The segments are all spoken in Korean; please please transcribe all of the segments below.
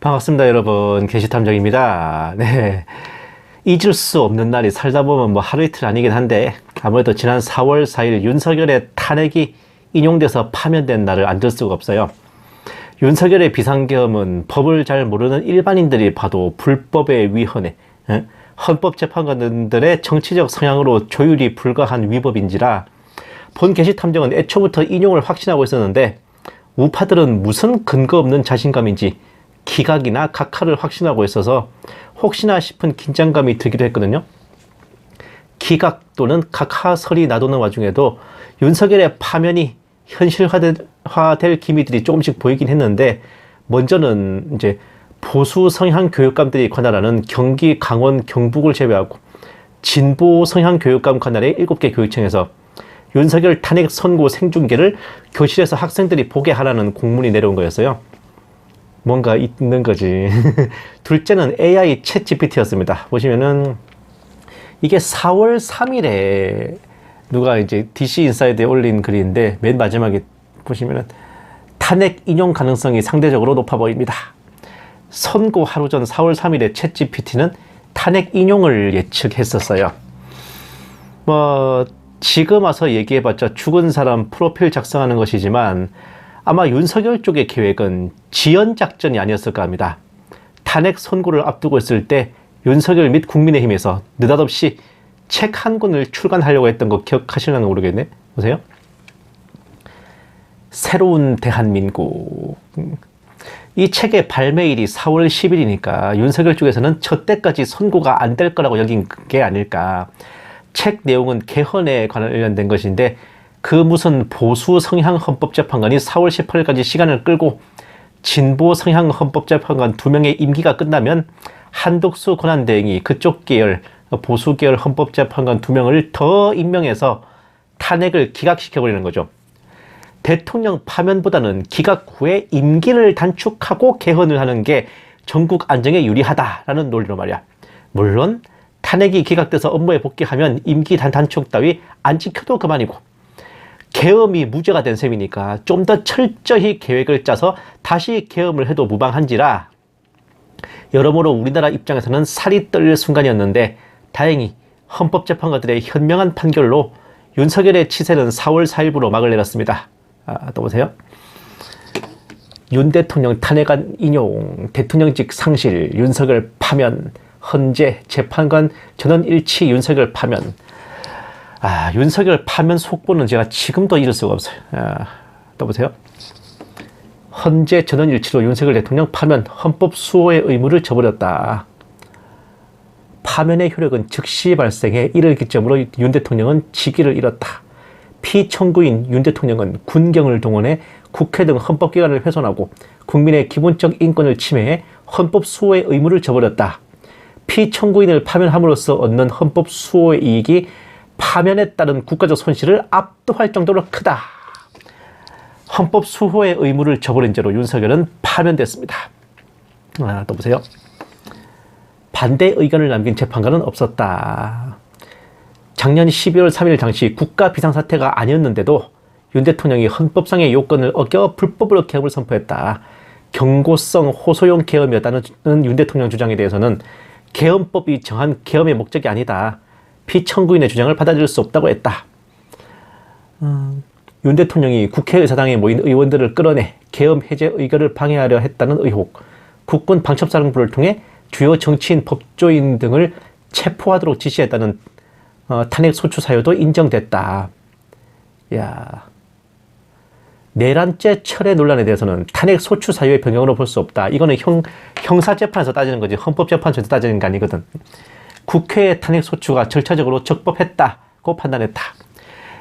반갑습니다, 여러분. 게시탐정입니다. 네. 잊을 수 없는 날이 살다 보면 뭐 하루 이틀 아니긴 한데, 아무래도 지난 4월 4일 윤석열의 탄핵이 인용돼서 파면된 날을 안 들 수가 없어요. 윤석열의 비상계엄은 법을 잘 모르는 일반인들이 봐도 불법에 위헌해 헌법재판관들의 정치적 성향으로 조율이 불가한 위법인지라 본 게시탐정은 애초부터 인용을 확신하고 있었는데, 우파들은 무슨 근거 없는 자신감인지 기각이나 각하를 확신하고 있어서 혹시나 싶은 긴장감이 들기도 했거든요. 기각 또는 각하설이 나도는 와중에도 윤석열의 파면이 현실화될 기미들이 조금씩 보이긴 했는데, 먼저는 이제 보수 성향 교육감들이 관할하는 경기, 강원, 경북을 제외하고 진보 성향 교육감 관할의 7개 교육청에서 윤석열 탄핵 선고 생중계를 교실에서 학생들이 보게 하라는 공문이 내려온 거였어요. 뭔가 있는 거지. 둘째는 AI 챗 GPT였습니다. 보시면은 이게 4월 3일에 누가 이제 DC 인사이드에 올린 글인데, 맨 마지막에 보시면은 탄핵 인용 가능성이 상대적으로 높아 보입니다. 선고 하루 전 4월 3일에 챗 GPT는 탄핵 인용을 예측했었어요. 뭐 지금 와서 얘기해봤자 죽은 사람 프로필 작성하는 것이지만, 아마 윤석열 쪽의 계획은 지연작전이 아니었을까 합니다. 탄핵 선고를 앞두고 있을 때 윤석열 및 국민의힘에서 느닷없이 책 한 권을 출간하려고 했던 거 기억하시려나 모르겠네. 보세요. 새로운 대한민국. 이 책의 발매일이 4월 10일이니까 윤석열 쪽에서는 저 때까지 선고가 안 될 거라고 여긴 게 아닐까. 책 내용은 개헌에 관련된 것인데, 그 무슨 보수 성향 헌법재판관이 4월 18일까지 시간을 끌고 진보 성향 헌법재판관 2명의 임기가 끝나면 한덕수 권한대행이 그쪽 계열, 보수 계열 헌법재판관 2명을 더 임명해서 탄핵을 기각시켜버리는 거죠. 대통령 파면보다는 기각 후에 임기를 단축하고 개헌을 하는 게 전국 안정에 유리하다라는 논리로 말이야. 물론 탄핵이 기각돼서 업무에 복귀하면 임기 단축 따위 안 지켜도 그만이고, 계엄이 무죄가 된 셈이니까 좀 더 철저히 계획을 짜서 다시 계엄을 해도 무방한지라, 여러모로 우리나라 입장에서는 살이 떨릴 순간이었는데, 다행히 헌법재판관들의 현명한 판결로 윤석열의 치세는 4월 4일부로 막을 내렸습니다. 또 보세요. 윤 대통령 탄핵안 인용, 대통령직 상실, 윤석열 파면, 헌재, 재판관 전원 일치 윤석열 파면. 윤석열 파면 속보는 제가 지금도 잊을 수가 없어요. 또 보세요. 헌재 전원 일치로 윤석열 대통령 파면, 헌법 수호의 의무를 저버렸다. 파면의 효력은 즉시 발생해 이를 기점으로 윤 대통령은 직위를 잃었다. 피청구인 윤 대통령은 군경을 동원해 국회 등 헌법기관을 훼손하고 국민의 기본적 인권을 침해해 헌법 수호의 의무를 저버렸다. 피청구인을 파면함으로써 얻는 헌법 수호의 이익이 파면에 따른 국가적 손실을 압도할 정도로 크다. 헌법 수호의 의무를 저버린 죄로 윤석열은 파면됐습니다. 또 보세요. 반대 의견을 남긴 재판관은 없었다. 작년 12월 3일 당시 국가 비상사태가 아니었는데도 윤 대통령이 헌법상의 요건을 어겨 불법으로 계엄을 선포했다. 경고성 호소용 계엄이었다는 윤 대통령 주장에 대해서는 계엄법이 정한 계엄의 목적이 아니다. 피청구인의 주장을 받아들일 수 없다고 했다. 윤 대통령이 국회의사당에 모인 의원들을 끌어내 계엄 해제 의결을 방해하려 했다는 의혹, 국군 방첩사령부를 통해 주요 정치인, 법조인 등을 체포하도록 지시했다는 탄핵 소추 사유도 인정됐다. 내란죄 철회 논란에 대해서는 탄핵 소추 사유의 변경으로 볼 수 없다. 이거는 형사재판에서 따지는 거지 헌법재판소에서 따지는 게 아니거든. 국회의 탄핵 소추가 절차적으로 적법했다고 판단했다.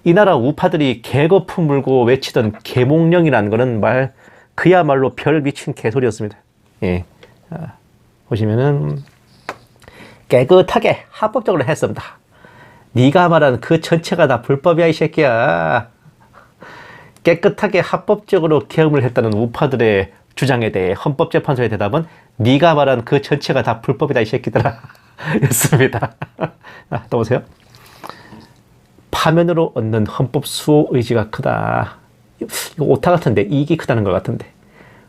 이 나라 우파들이 개거품 물고 외치던 계몽령이라는 거는 그야말로 별 미친 개소리였습니다. 예. 보시면은 깨끗하게 합법적으로 했습니다. 네가 말한 그 전체가 다 불법이야, 이 새끼야. 깨끗하게 합법적으로 계엄을 했다는 우파들의 주장에 대해 헌법재판소의 대답은 네가 말한 그 전체가 다 불법이다, 이 새끼들아. 였습니다. 또 보세요. 파면으로 얻는 헌법 수호 의지가 크다. 이거 오타 같은데 이익이 크다는 것 같은데.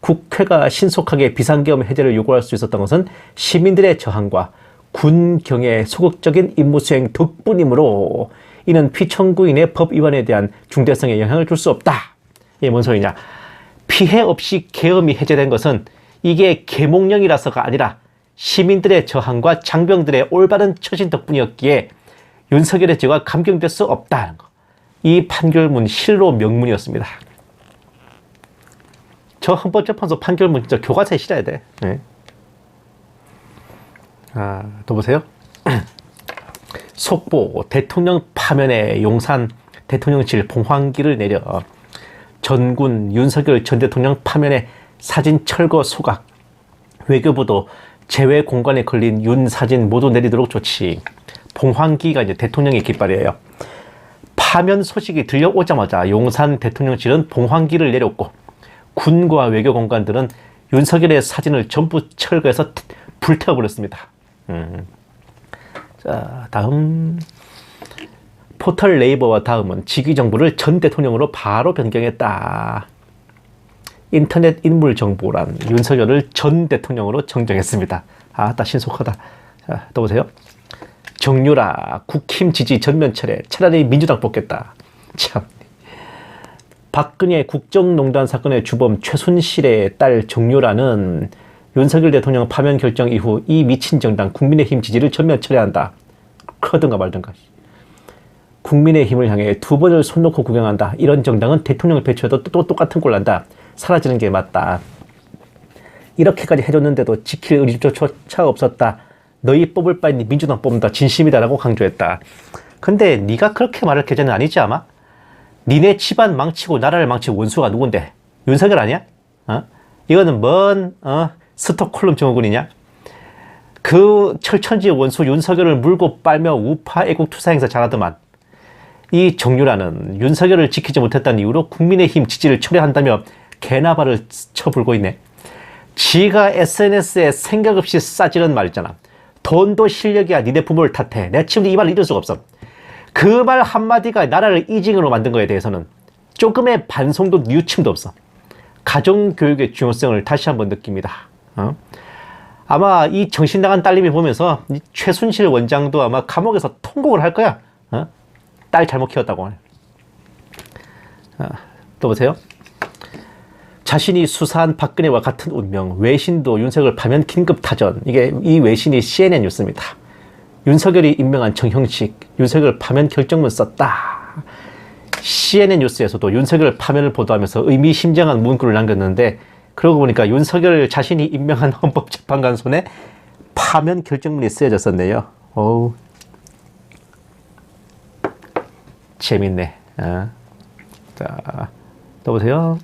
국회가 신속하게 비상계엄 해제를 요구할 수 있었던 것은 시민들의 저항과 군경의 소극적인 임무수행 덕분이므로 이는 피청구인의 법 위반에 대한 중대성에 영향을 줄 수 없다. 이게 뭔 소리냐? 피해 없이 계엄이 해제된 것은 이게 계몽령이라서가 아니라 시민들의 저항과 장병들의 올바른 처신 덕분이었기에 윤석열의 죄가 감경될 수 없다는 거. 이 판결문 실로 명문이었습니다. 저 헌법재판소 판결문 진짜 교과서에 실어야 돼. 네. 또 보세요. 속보 대통령 파면에 용산 대통령실 봉황기를 내려 전군 윤석열 전 대통령 파면에 사진 철거 소각, 외교부도 제외 공간에 걸린 윤 사진 모두 내리도록 조치. 봉황기가 이제 대통령의 깃발이에요. 파면 소식이 들려오자마자 용산 대통령실은 봉황기를 내렸고 군과 외교 공간들은 윤석열의 사진을 전부 철거해서 불태워버렸습니다. 자, 다음 포털 네이버와 다음은 직위정보를 전 대통령으로 바로 변경했다. 인터넷 인물 정보란 윤석열을 전 대통령으로 정정했습니다. 딱 신속하다. 자, 또 보세요. 정유라 국힘 지지 전면 철회, 차라리 민주당 뽑겠다. 참. 박근혜 국정농단 사건의 주범 최순실의 딸 정유라는 윤석열 대통령 파면 결정 이후 이 미친 정당 국민의힘 지지를 전면 철회한다. 그러든가 말든가. 국민의힘을 향해 두 번을 손 놓고 구경한다. 이런 정당은 대통령을 배출해도 또 똑같은 꼴 난다. 사라지는 게 맞다. 이렇게까지 해줬는데도 지킬 의지조차 없었다. 너희 뽑을 바에는 민주당 뽑는다. 진심이다라고 강조했다. 근데 네가 그렇게 말할 계제는 아니지 아마? 니네 집안 망치고 나라를 망치고 원수가 누군데? 윤석열 아니야? 이거는 뭔 스톡홀름 증후군이냐? 그 철천지의 원수 윤석열을 물고 빨며 우파 애국 투사 행사 잘하더만. 이 정유라는 윤석열을 지키지 못했다는 이유로 국민의힘 지지를 철회한다며 개나발을 쳐불고 있네. 지가 SNS에 생각 없이 싸지는 말 있잖아. 돈도 실력이야 니네 부모를 탓해. 내가 지금 이 말을 잊을 수가 없어. 그 말 한마디가 나라를 이징으로 만든 거에 대해서는 조금의 반성도 뉘우침도 없어. 가정교육의 중요성을 다시 한번 느낍니다. 아마 이 정신나간 딸님이 보면서 이 최순실 원장도 아마 감옥에서 통곡을 할 거야. 딸 잘못 키웠다고. 또 보세요. 자신이 수사한 박근혜와 같은 운명, 외신도 윤석열 파면 긴급타전. 이 외신이 CNN 뉴스입니다. 윤석열이 임명한 정형식, 윤석열 파면 결정문 썼다. CNN 뉴스에서도 윤석열 파면을 보도하면서 의미심장한 문구를 남겼는데, 그러고 보니까 윤석열 자신이 임명한 헌법재판관 손에 파면 결정문이 쓰여졌었네요. 어우, 재밌네. 자, 또 보세요.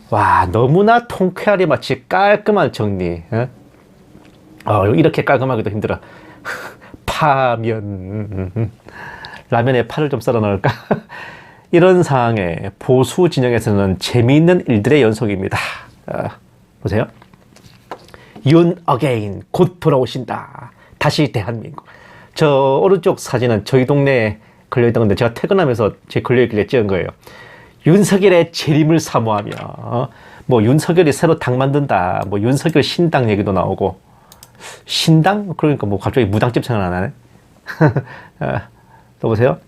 와, 너무나 통쾌하리 마치 깔끔한 정리. 이렇게 깔끔하기도 힘들어. 파면. 라면에 파를 좀 썰어 넣을까? 이런 상황에 보수 진영에서는 재미있는 일들의 연속입니다. 보세요. 윤 어게인 곧 돌아오신다. 다시 대한민국. 저 오른쪽 사진은 저희 동네에 걸려있던 건데 제가 퇴근하면서 제 걸려있길래 찍은 거예요. 윤석열의 재림을 사모하며 뭐 윤석열이 새로 당 만든다. 뭐 윤석열 신당 얘기도 나오고. 신당? 그러니까 뭐 갑자기 무당집 생각나네. 또 보세요.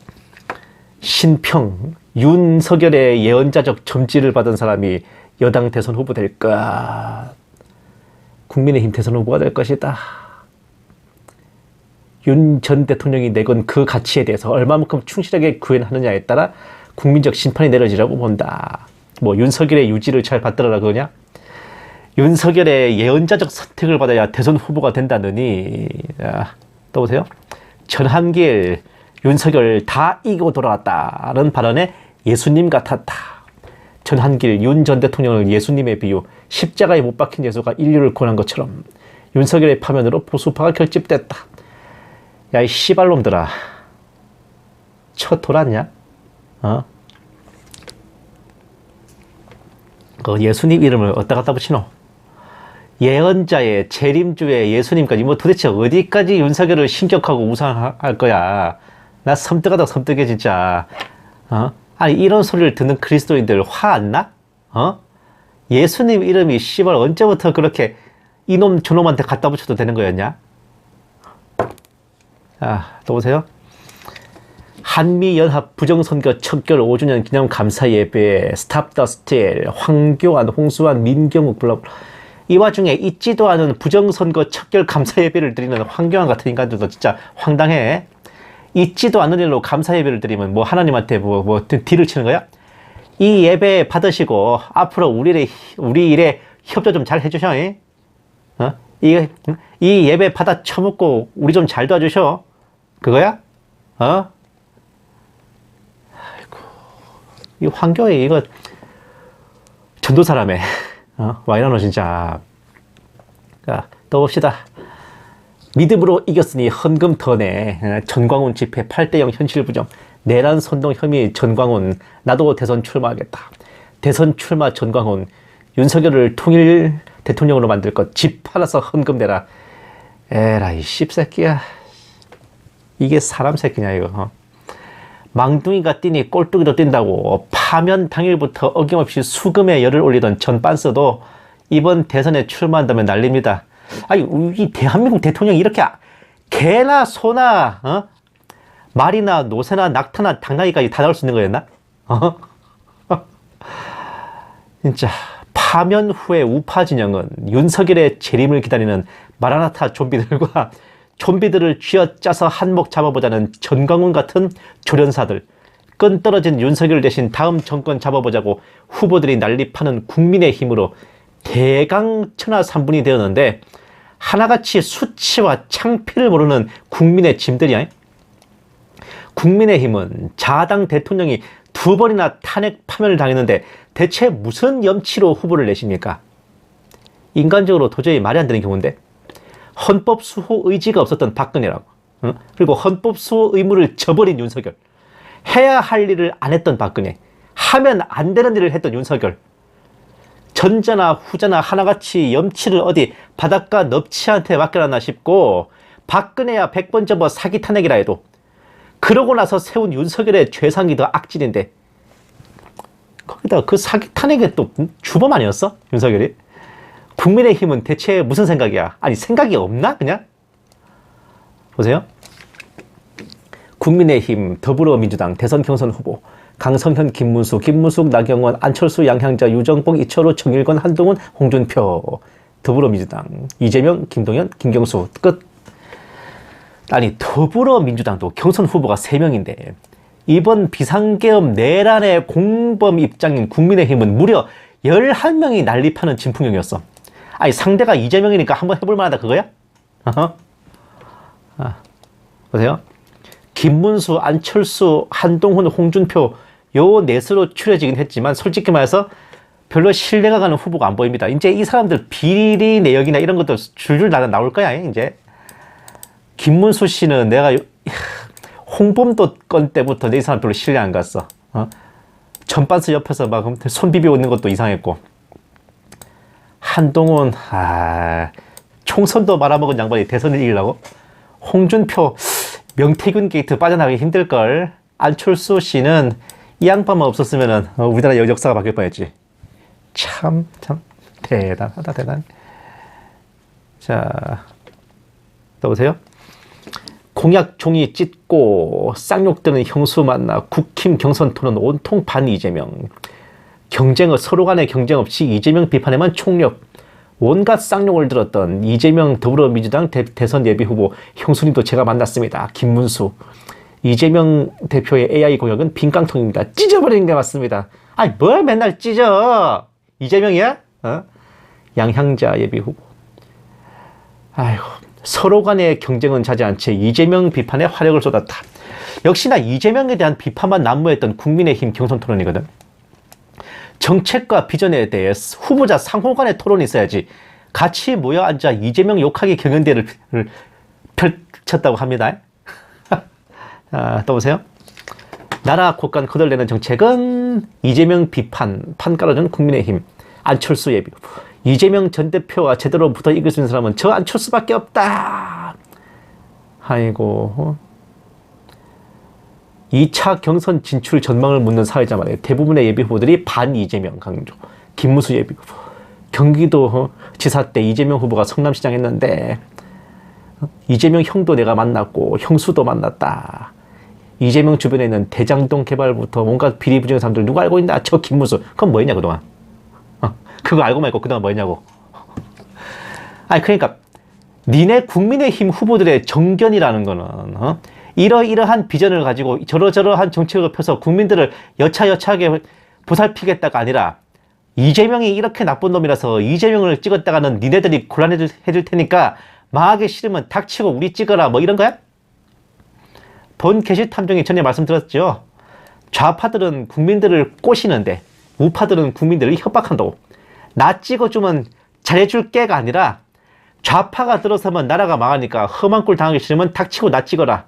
신평 윤석열의 예언자적 점지를 받은 사람이 여당 대선 후보 될까? 국민의힘 대선 후보가 될 것이다. 윤 전 대통령이 내건 그 가치에 대해서 얼마만큼 충실하게 구현하느냐에 따라 국민적 심판이 내려지라고 본다. 뭐 윤석열의 유지를 잘 받들어라 그거냐? 윤석열의 예언자적 선택을 받아야 대선 후보가 된다느니. 또 보세요. 전한길 윤석열 다 이기고 돌아왔다는 발언에 예수님 같았다. 전한길 윤 전 대통령을 예수님에 비유, 십자가에 못 박힌 예수가 인류를 구원한 것처럼 윤석열의 파면으로 보수파가 결집됐다. 야, 이 씨발놈들아. 쳐 돌았냐? 그 예수님 이름을 어디다 갖다 붙이노? 예언자의 재림주의 예수님까지 뭐 도대체 어디까지 윤석열을 신격하고 우상할 거야? 나 섬뜩하다 섬뜩해 진짜. 아니 이런 소리를 듣는 그리스도인들 화 안 나? 예수님 이름이 씨발 언제부터 그렇게 이놈 저놈한테 갖다 붙여도 되는 거였냐? 또 보세요. 한미연합 부정선거 척결 5주년 기념 감사예배, 스탑 더 스틸, 황교안, 홍수환, 민경욱, 블라블라. 이 와중에 있지도 않은 부정선거 척결 감사예배를 드리는 황교안 같은 인간들도 진짜 황당해. 있지도 않은 일로 감사예배를 드리면 뭐 하나님한테 뭐 딜을 치는 거야? 이 예배 받으시고 앞으로 우리 일에 협조 좀 잘 해주셔. 이 예배 받아 처먹고 우리 좀 잘 도와주셔. 그거야? 아이고, 이 황교안 이거 전도사라며. 와 이러노 진짜. 자, 또 봅시다. 믿음으로 이겼으니 헌금 더 내. 전광훈 집회 8대0 현실 부정. 내란 선동 혐의 전광훈. 나도 대선 출마하겠다. 대선 출마 전광훈. 윤석열을 통일 대통령으로 만들 것. 집 팔아서 헌금 내라. 에라이 씹새끼야. 이게 사람 새끼냐 이거. 망둥이가 뛰니 꼴뚜기도 뛴다고. 파면 당일부터 어김없이 수금에 열을 올리던 전 빤스도 이번 대선에 출마한다면 난립니다. 아니 이 대한민국 대통령이 이렇게 개나 소나 말이나 노새나 낙타나 당나귀까지 다 나올 수 있는 거였나? 진짜 파면 후에 우파 진영은 윤석열의 재림을 기다리는 마라나타 좀비들과 좀비들을 쥐어짜서 한몫 잡아보자는 전광훈 같은 조련사들, 끈 떨어진 윤석열 대신 다음 정권 잡아보자고 후보들이 난립하는 국민의힘으로 대강천하3분이 되었는데 하나같이 수치와 창피를 모르는 국민의 짐들이야. 국민의힘은 자당 대통령이 2번이나 탄핵 파면을 당했는데 대체 무슨 염치로 후보를 내십니까? 인간적으로 도저히 말이 안 되는 경우인데. 헌법 수호 의지가 없었던 박근혜라고. 그리고 헌법 수호 의무를 저버린 윤석열. 해야 할 일을 안 했던 박근혜. 하면 안 되는 일을 했던 윤석열. 전자나 후자나 하나같이 염치를 어디 바닷가 넙치한테 맡겨놨나 싶고 박근혜야 100번 접어 사기 탄핵이라 해도 그러고 나서 세운 윤석열의 죄상이 더 악질인데 거기다가 그 사기 탄핵에 또 주범 아니었어? 윤석열이? 국민의힘은 대체 무슨 생각이야? 아니 생각이 없나 그냥? 보세요. 국민의힘, 더불어민주당 대선 경선 후보 강성현, 김문수, 김무숙, 나경원, 안철수, 양향자, 유정복, 이철호, 정일권, 한동훈, 홍준표. 더불어민주당 이재명, 김동연, 김경수. 끝. 아니 더불어민주당도 경선 후보가 3명인데 이번 비상계엄 내란의 공범 입장인 국민의힘은 무려 11명이 난립하는 진풍경이었어. 아니 상대가 이재명이니까 한번 해볼 만하다 그거야? 보세요. 김문수, 안철수, 한동훈, 홍준표 요 넷으로 추려지긴 했지만 솔직히 말해서 별로 신뢰가 가는 후보가 안 보입니다. 이제 이 사람들 비리 내역이나 이런 것도 줄줄 나올 거야 이제. 김문수 씨는 내가 홍범도 건 때부터 내 이 사람 별로 신뢰 안 갔어. 전반스 옆에서 막 손 비비고 있는 것도 이상했고. 한동훈, 총선도 말아먹은 양반이 대선을 이기려고? 홍준표, 명태균 게이트 빠져나가기 힘들걸. 안철수 씨는 이 양반만 없었으면 우리나라 역사가 바뀔 뻔했지. 참 대단하다 대단. 자, 또 보세요. 공약 종이 찢고 쌍욕드는 형수 만나 국힘 경선 토론 온통 반 이재명. 서로 간의 경쟁 없이 이재명 비판에만 총력. 온갖 쌍욕을 들었던 이재명 더불어민주당 대선 예비 후보 형수님도 제가 만났습니다. 김문수. 이재명 대표의 AI 공약은 빈깡통입니다. 찢어버리는 게 맞습니다. 아니 뭘 맨날 찢어. 이재명이야? 양향자 예비 후보. 아이고. 서로 간의 경쟁은 자지 않지 이재명 비판에 화력을 쏟았다. 역시나 이재명에 대한 비판만 난무했던 국민의힘 경선 토론이거든. 정책과 비전에 대해 후보자 상호 간의 토론이 있어야지 같이 모여 앉아 이재명 욕하기 경연대회를 펼쳤다고 합니다. 또 보세요. 나라 곳간 거덜내는 정책은 이재명 비판 판 깔아준 국민의힘 안철수 예비. 이재명 전 대표와 제대로 붙어 이길 수 있는 사람은 저 안철수밖에 없다. 아이고. 2차 경선 진출 전망을 묻는 사회자 말에 대부분의 예비 후보들이 반 이재명 강조. 김무수 예비후보. 경기도 지사 때 이재명 후보가 성남시장 했는데 이재명 형도 내가 만났고 형수도 만났다. 이재명 주변에 있는 대장동 개발부터 뭔가 비리 부정한 사람들 누가 알고 있나? 저 김무수. 그건 뭐 했냐 그동안. 그거 알고 말고 그동안 뭐 했냐고. 아니 그러니까 니네 국민의힘 후보들의 정견이라는 거는 이러이러한 비전을 가지고 저러저러한 정책을 펴서 국민들을 여차여차하게 보살피겠다가 아니라 이재명이 이렇게 나쁜 놈이라서 이재명을 찍었다가는 니네들이 곤란해질 테니까 망하기 싫으면 닥치고 우리 찍어라 뭐 이런 거야? 본 게시탐정이 전에 말씀드렸죠. 좌파들은 국민들을 꼬시는데 우파들은 국민들을 협박한다고. 나 찍어주면 잘해줄 게가 아니라 좌파가 들어서면 나라가 망하니까 험한 꼴 당하기 싫으면 닥치고 나 찍어라.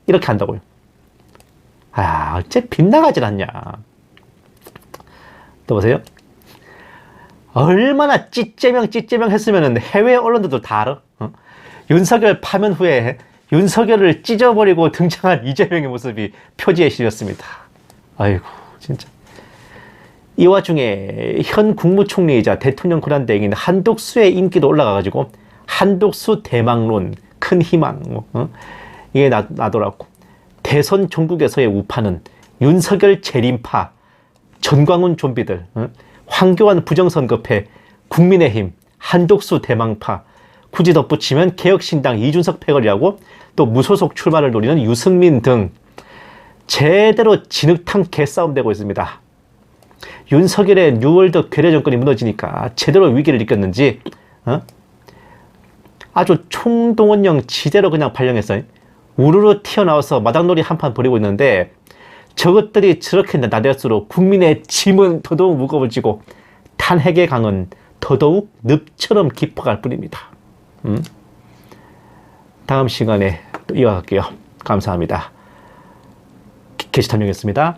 이렇게 한다고요. 아, 어째 빗나가질 않냐. 또 보세요. 얼마나 찌째명 했으면 해외 언론들도 다 알아. 윤석열 파면 후에 윤석열을 찢어버리고 등장한 이재명의 모습이 표지에 실렸습니다. 아이고 진짜. 이 와중에 현 국무총리이자 대통령 권한대행인 한독수의 인기도 올라가가지고 한독수 대망론 큰 희망 이게 나더라고. 대선 종국에서의 우파는 윤석열 재림파, 전광훈 좀비들, 황교안 부정선거패, 국민의힘, 한독수 대망파, 굳이 덧붙이면 개혁신당 이준석 패거리하고 또 무소속 출마를 노리는 유승민 등 제대로 진흙탕 개싸움 되고 있습니다. 윤석열의 뉴월드 괴뢰 정권이 무너지니까 제대로 위기를 느꼈는지 아주 총동원령 지대로 그냥 발령했어요. 우르르 튀어나와서 마당놀이 한판 벌이고 있는데 저것들이 저렇게 나댈수록 국민의 짐은 더더욱 무거워지고 탄핵의 강은 더더욱 늪처럼 깊어갈 뿐입니다. 다음 시간에 또 이어갈게요. 감사합니다. 게시탐정이었습니다.